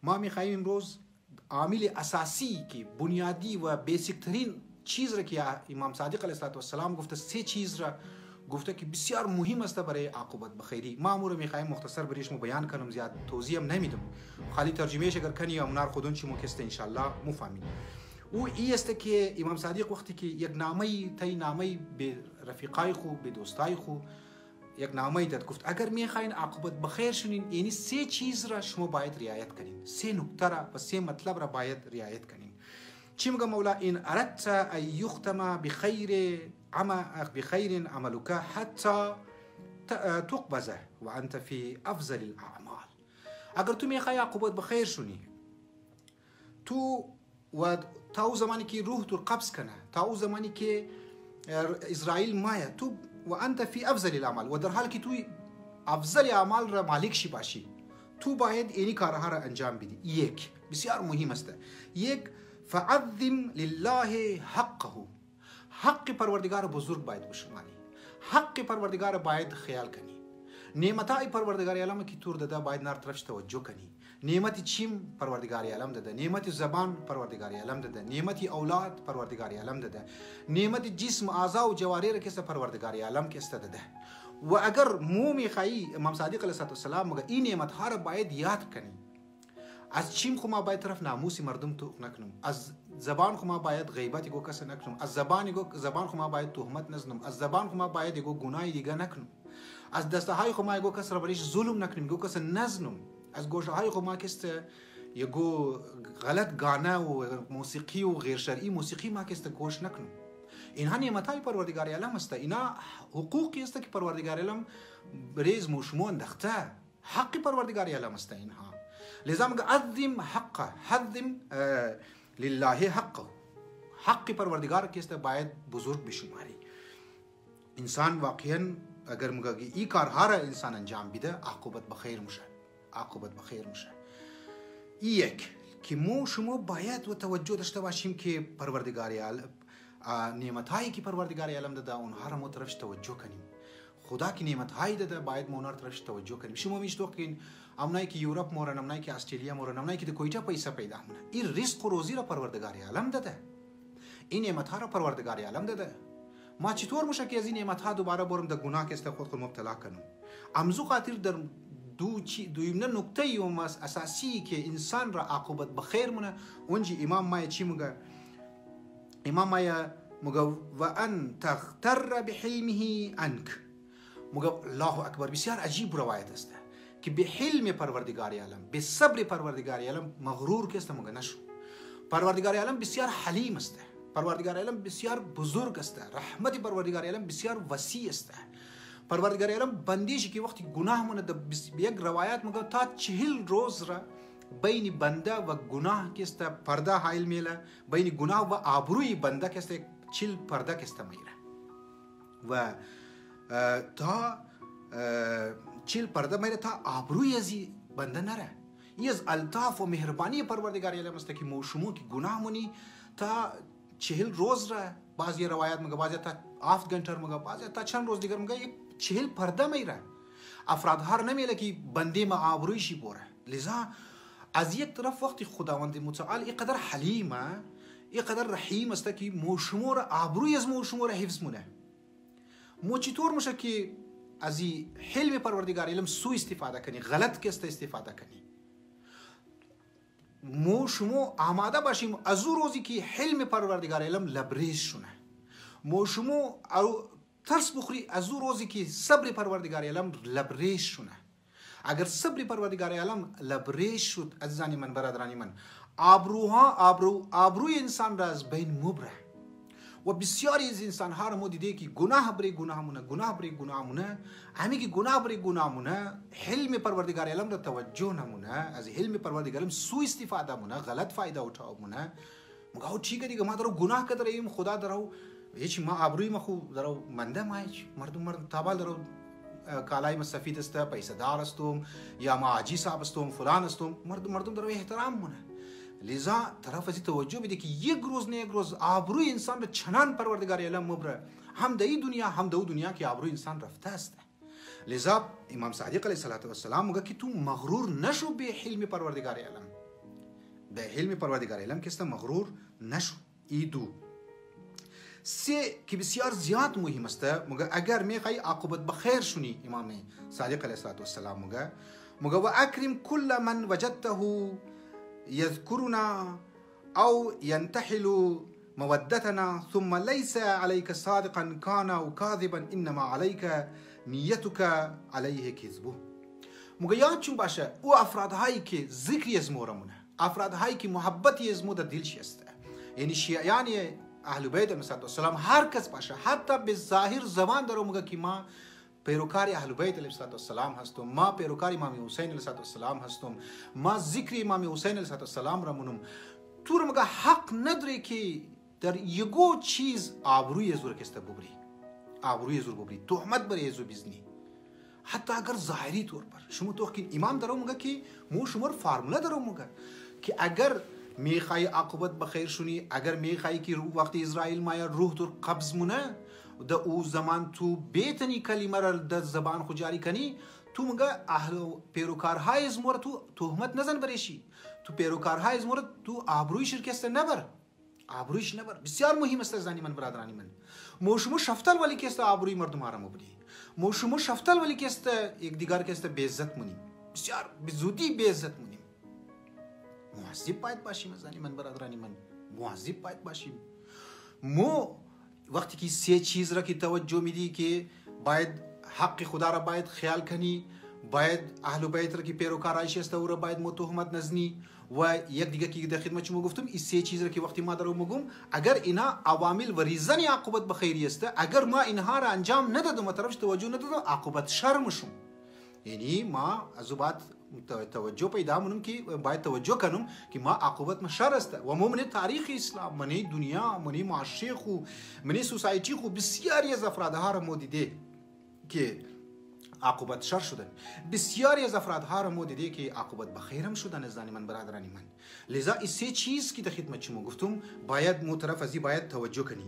ما میخواهیم امروز عامل اساسی که بنیادی و بیسیک ترین چیز را که امام صادق علیه السلام گفته، 3 چیز را گفته که بسیار مهم است برای عاقبت بخیری. ما امور میخوایم مختصر بریش بیان کنم، زیاد توضیح هم نمیدم، خالی ترجمهش اگر کنی امنار خودون چی مکسته انشالله مفهمید. او ای است که امام صادق وقتی که یک نامه به رفیقای خو، به دوستای خو یک نامه داد، گفت اگر میخواین عاقبت بخیر شونین، یعنی 3 چیز را شما باید رعایت کنین، 3 نکته را و 3 مطلب را باید رعایت کنین. چی میگه مولا؟ این اردت ان یختم بخیر عملک حتی تقبض و انت فی افضل الاعمال. اگر تو میخوای عاقبت بخیر شونی، تو و تا او زمانی که روح تو قبض کنه، تا او زمانی که اسرائیل مایه، تو و انت فی افضل الاعمال، و در حال که تو افضل اعمال را مالک شی باشی، تو باید اینی کارها را انجام بدی. یک بسیار مهم است. یک، فعظم لله حقه، حق پروردگار بزرگ باید بشماری، حق پروردگار باید خیال کنی. نعمتای پروردگار عالم که تور داده باید نار طرفش توجه کنی. نعمت چیم پروردگار عالم داده، نعمت زبان پروردگار عالم داده، نعمت اولاد پروردگار عالم داده، نعمت جسم اعضا و جوارح که پروردگار عالم که است داده. و اگر مو میخوایی، امام صادق علیه السلام میگه این نعمت ها را باید یاد کنی. از چیم خو ما باید طرف ناموسی مردم تو نکنم، از زبان خو ما باید غیبت گو کس نکنم، از زبان خو ما باید تهمت نزنم، از زبان خو ما باید گو گناه دیگه نکنم، از دسته های خو ما گو کس را بریش ظلم نکنم، گو کس نزنم، از گوشه های خو ما کست یگو غلط گانه و موسیقی و غیر شرعی موسیقی ما کست گوش نکنم. اینها نعمت های پروردگار عالم است، اینا حقوقی است که پروردگار عالم بریز موشمو انداخته، حق پروردگار عالم است اینها. لذا میگه عظم حقه، عظم لله حقه، حق پروردگار که است باید بزرگ بشماری. انسان واقعا اگر میگه این کارها را انسان انجام بده، عاقبت بخیر میشه، عاقبت بخیر میشه. یک که شما باید و توجه داشته باشیم که پروردگار عالم نعمتایی که پروردگار عالم داده اونها را ما طرفش توجه کنیم. خدا که نعمت هایی داده باید ما اونها را طرفش توجه کنیم. شما میشتوقین امنایی که یورپ مورن، امنایی که استرالیا مورن، امنایی که کویتا پیسه پیدا مونه، این رزق و روزی را پروردگار عالم داده، این نعمت ها را پروردگار عالم داده. ما چطور میشه که از این نعمت ها دوباره برم در گناه که است خود مبتلا کنم؟ امزو خاطر در دویمنه نکته و اساسی که انسان را عاقبت بخیر مونه، اونجا امام مایه چی میگه؟ امام مایه میگه و ان تغتر بحلمه عنک. میگه الله اکبر، بسیار عجیب روایت است که به حلم پروردگار عالم، به صبر پروردگار عالم مغرور که است میگه نشو. پروردگار عالم بسیار حلیم است، پروردگار عالم بسیار بزرگ است، رحمت پروردگار عالم بسیار وسیع است. پروردگار عالم بندیش که وقتی گناه مونه، به یک روایت میگه تا 40 روز را بین بنده و گناه که است پرده حائل میله، بین گناه و آبروی بنده که است 40 پرده که است میره و تا 40 پرده میره تا آبروی ازی بنده نره. این از الطاف و مهربانی پروردگار عالم است که شما که گناه مونی تا 40 روز را، بعضی روایت میگه بعضی تا 7 گنٹر میگه، بعضی تا چند روز دیگر میگه 40 پرده میره. افراد هر نمیله که بنده ما آبرویشی بوره. لذا از یک طرف وقتی خداوند متعال اینقدر حلیمه، اینقدر رحیم است که شما را آبروی از شما را حفظ مونه. مو چطور میشه که از این حلم پروردگار عالم سو استفاده کنی، غلط که است استفاده کنی؟ شما آماده باشیم از او روزی که حلم پروردگار عالم لبریز شونه. شما ترس بخوری از او روزی که صبر پروردگار عالم لبریز شونه. اگر صبر پروردگار عالم لبریز شد عزیزان من، برادران من، آبروی انسان را از بین مبره. و بسیاری از انسان ها را ما دیده که گناه بری گناه مونه، همین که گناه بری گناه مونه، حلم پروردگار عالم را توجه نمونه، از حلم پروردگار عالم سو استفاده مونه، غلط فایده اٹھاو مونه. مگه او ٹھیک ہے دیگه ما درو گناه کدر ایم، خدا درو هیچ ما آبروی ما خو درو منده مایچ مردم تابال درو کالای ما سفید است، پیسه دار استم یا ما عاجی صاحب استم فلان استم، مردم درو احترام مونه. لذا طرف ازی توجه بده که یک روز نه یک روز آبروی انسان را چنان پروردگار عالم مبره، هم در این دنیا هم در دنیا که آبروی انسان رفته است. لذا امام صادق علیه السلام میگه که تو مغرور نشو به حلم پروردگار عالم، به حلم پروردگار علم که است مغرور نشو. ای دو سه که بسیار زیاد مهم است. مگه اگر میخوای عاقبت بخیر شونی، امام صادق علیه السلام مگه و اکرم کل من وجدته یذکرنا او ینتحل مودتنا ثم ليس عليك صادقا كان او كاذبا انما عليك نیتك علیه کذبه. مگه یاد چون باشه او افرادهایی که ذکری از مورمونه، افرادهایی که محبتی از مو در دلش است، یعنی شیعیان اهل بیت علیهم السلام هر کس باشه حتی به ظاهر زبان داره مگه که ما پیروکار اهل بیت علیهم السلام هستم، ما پیروکار امام حسین علیه السلام هستم، ما ذکر امام حسین علیه السلام را منم، تو رو مگه حق نداره که در یگو چیز آبروی از رو کسته ببری، آبروی از رو ببری، تهمت بر از بزنی، حتی اگر ظاهری طور پر شما تو که امام داره مگه که مو شما فرموله داره مگه که اگر میخوای عاقبت بخیر شونی، اگر میخوای که وقتی اسرائیل مایا روح تو قبض مونه د او زمان تو بیتنی کلمه را د زبان خو جاری کنی، تو مگه اهل پیروکارهای از مور تو تهمت نزن برشی، تو پیروکارهای از مور تو آبروی شرکست نبر، آبرویش نبر. بسیار مهم است زنی من برادرانی من. مو شما شفتل ولی که است آبروی مردم را مبری، مو شما شفتل ولی که است یک دیگر که است به عزت مونیم، بسیار به زودی به عزت مونیم. مواظب باید باشیم زنی من برادرانی من، مواظب باید باشیم. مو وقتی که سه چیز را که توجه میدی که باید حق خدا را باید خیال کنی، باید اهل بیت را که پیروکارایش است او را باید متهمت نزنی و یک دیگه که در خدمت شما گفتم این سه چیز را که وقتی ما درو میگم اگر اینا عوامل و ریزن عاقبت بخیری است، اگر ما اینها را انجام ندادم و طرفش توجه ندادم عاقبت شر میشم. یعنی ما از بعد توجه پیدا منم که باید توجه کنم که ما عاقبت ما شر است و ما من تاریخ اسلام، من دنیا، من معاشره خو، من سوسایتی خو بسیاری از افرادها را ما دیده که عاقبت شر شدن، بسیاری از افرادها را ما دیده که عاقبت بخیرم شدن از من برادرانی من. لذا این سه چیز که در خدمت شما گفتم باید مو طرف ازی باید توجه کنی.